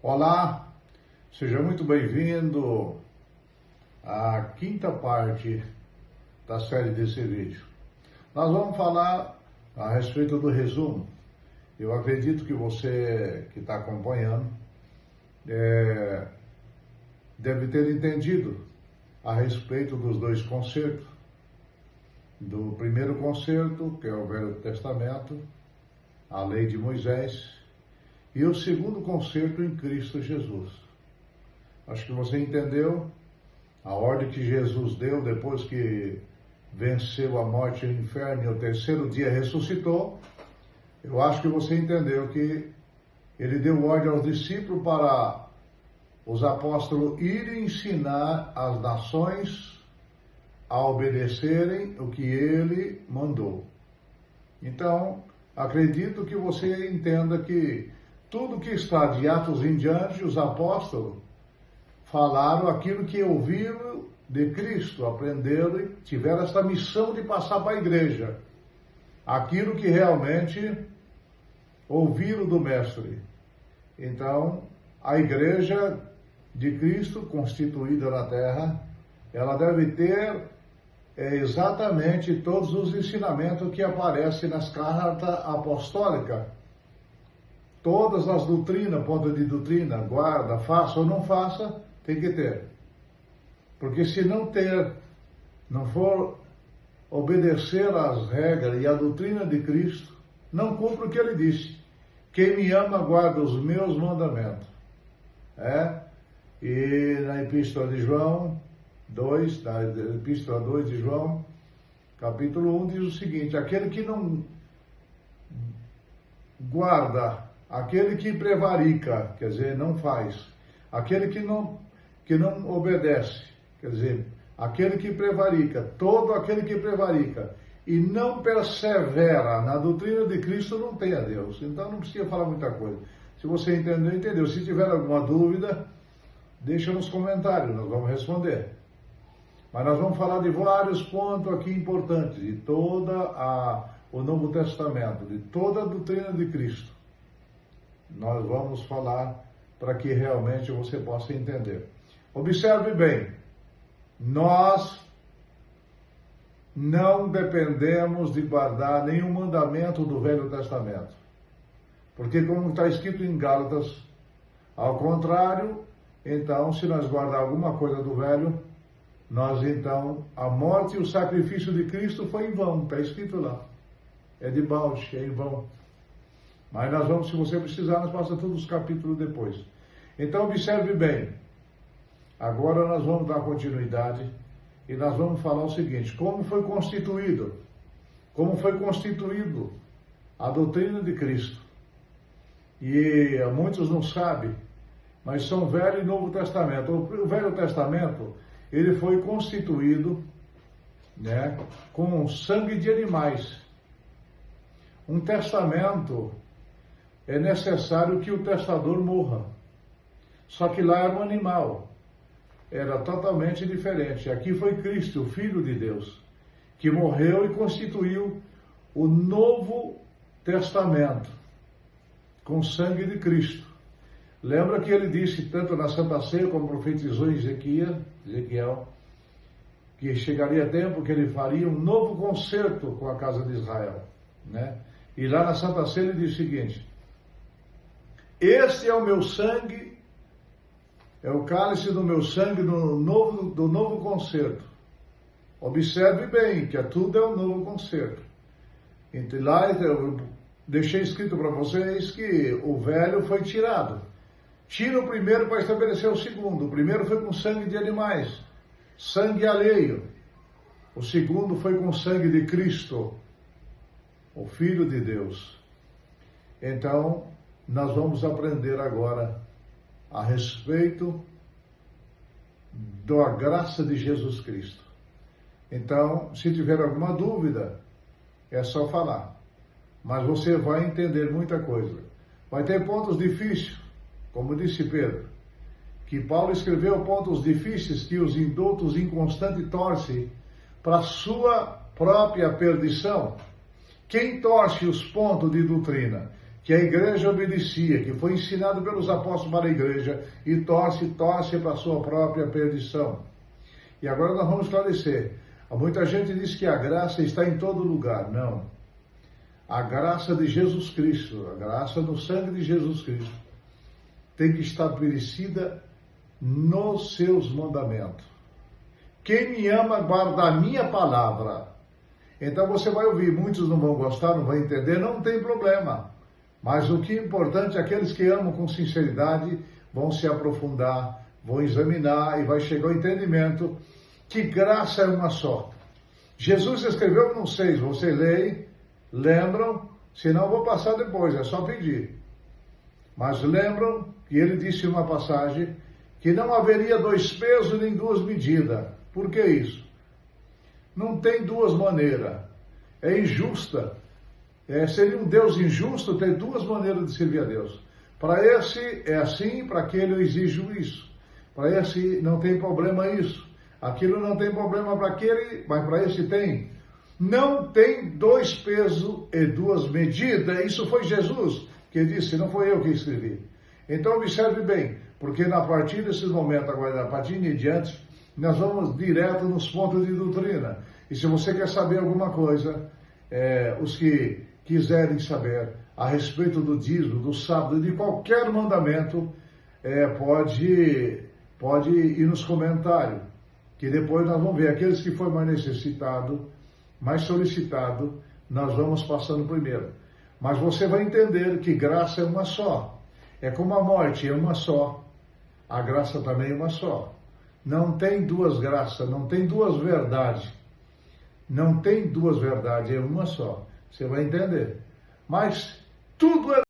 Olá, seja muito bem-vindo à quinta parte da série desse vídeo. Nós vamos falar a respeito do resumo. Eu acredito que você que está acompanhando deve ter entendido a respeito dos dois concertos. Do primeiro concerto, que é o Velho Testamento, a lei de Moisés, e o segundo concerto em Cristo Jesus. Acho que você entendeu a ordem que Jesus deu depois que venceu a morte e o inferno e ao terceiro dia ressuscitou. Eu acho que você entendeu que ele deu ordem aos discípulos para os apóstolos irem ensinar as nações a obedecerem o que ele mandou. Então, acredito que você entenda que tudo que está de Atos em diante, os apóstolos falaram aquilo que ouviram de Cristo, aprenderam e tiveram essa missão de passar para a igreja. Aquilo que realmente ouviram do Mestre. Então, a igreja de Cristo, constituída na terra, ela deve ter exatamente todos os ensinamentos que aparecem nas cartas apostólicas. Todas as doutrinas, ponto de doutrina, guarda, faça ou não faça, tem que ter. Porque se não ter, não for obedecer às regras e à doutrina de Cristo, não cumpre o que ele disse. Quem me ama, guarda os meus mandamentos. E na Epístola de João 2, na Epístola 2 de João, capítulo 1, diz o seguinte: aquele que não guarda, aquele que prevarica, quer dizer, não faz, aquele que não obedece, quer dizer, aquele que prevarica, todo aquele que prevarica e não persevera na doutrina de Cristo não tem a Deus. Então não precisa falar muita coisa. Se você entendeu, entendeu. Se tiver alguma dúvida, deixa nos comentários, nós vamos responder. Mas nós vamos falar de vários pontos aqui importantes, de todo o Novo Testamento, de toda a doutrina de Cristo. Nós vamos falar para que realmente você possa entender. Observe bem, nós não dependemos de guardar nenhum mandamento do Velho Testamento. Porque como está escrito em Gálatas, ao contrário, então se nós guardar alguma coisa do Velho, nós então, a morte e o sacrifício de Cristo foi em vão, está escrito lá. É de balde, é em vão. Mas nós vamos, se você precisar, nós passamos todos os capítulos depois. Então observe bem. Agora nós vamos dar continuidade e nós vamos falar o seguinte: como foi constituído a doutrina de Cristo. E muitos não sabem, mas são Velho e Novo Testamento. O Velho Testamento, ele foi constituído, com sangue de animais. Um testamento é necessário que o testador morra. Só que lá era um animal. Era totalmente diferente. Aqui foi Cristo, o Filho de Deus, que morreu e constituiu o Novo Testamento com sangue de Cristo. Lembra que ele disse, tanto na Santa Ceia como profetizou em Ezequiel, que chegaria tempo que ele faria um novo concerto com a casa de Israel, E lá na Santa Ceia ele diz o seguinte: este é o meu sangue, é o cálice do meu sangue do novo concerto. Observe bem que tudo é um novo concerto. Então lá eu deixei escrito para vocês que o velho foi tirado. Tira o primeiro para estabelecer o segundo. O primeiro foi com sangue de animais, sangue alheio. O segundo foi com sangue de Cristo, o Filho de Deus. Então, nós vamos aprender agora a respeito da graça de Jesus Cristo. Então, se tiver alguma dúvida, é só falar. Mas você vai entender muita coisa. Vai ter pontos difíceis, como disse Pedro, que Paulo escreveu pontos difíceis que os indoutos inconstantes torcem para sua própria perdição. Quem torce os pontos de doutrina? que a igreja obedecia, que foi ensinado pelos apóstolos para a igreja e torce para a sua própria perdição. E agora nós vamos esclarecer. Muita gente diz que a graça está em todo lugar. Não. A graça de Jesus Cristo, a graça no sangue de Jesus Cristo, tem que estar estabelecida nos seus mandamentos. Quem me ama guarda a minha palavra. Então você vai ouvir, muitos não vão gostar, não vão entender, não tem problema. Mas o que é importante, aqueles que amam com sinceridade vão se aprofundar, vão examinar e vai chegar ao entendimento que graça é uma só. Jesus escreveu no 6, você lê, lembram, senão eu vou passar depois, é só pedir. Mas lembram que ele disse em uma passagem que não haveria 2 pesos nem 2 medidas. Por que isso? Não tem 2 maneiras. É injusta. Seria um Deus injusto ter 2 maneiras de servir a Deus. Para esse é assim, para aquele eu exijo isso. Para esse não tem problema isso. Aquilo não tem problema para aquele, mas para esse tem. Não tem 2 pesos e 2 medidas. Isso foi Jesus que disse, não foi eu que escrevi. Então observe bem, porque a partir desses momentos, agora, a partir de diante, nós vamos direto nos pontos de doutrina. E se você quer saber alguma coisa, os que quiserem saber a respeito do dízimo, do sábado, de qualquer mandamento, pode ir nos comentários, que depois nós vamos ver aqueles que for mais necessitado, mais solicitado, nós vamos passando primeiro. Mas você vai entender que graça é uma só. É como a morte é uma só, a graça também é uma só. Não tem 2 graças, não tem 2 verdades. Não tem 2 verdades, é uma só. Você vai entender. Mas tudo é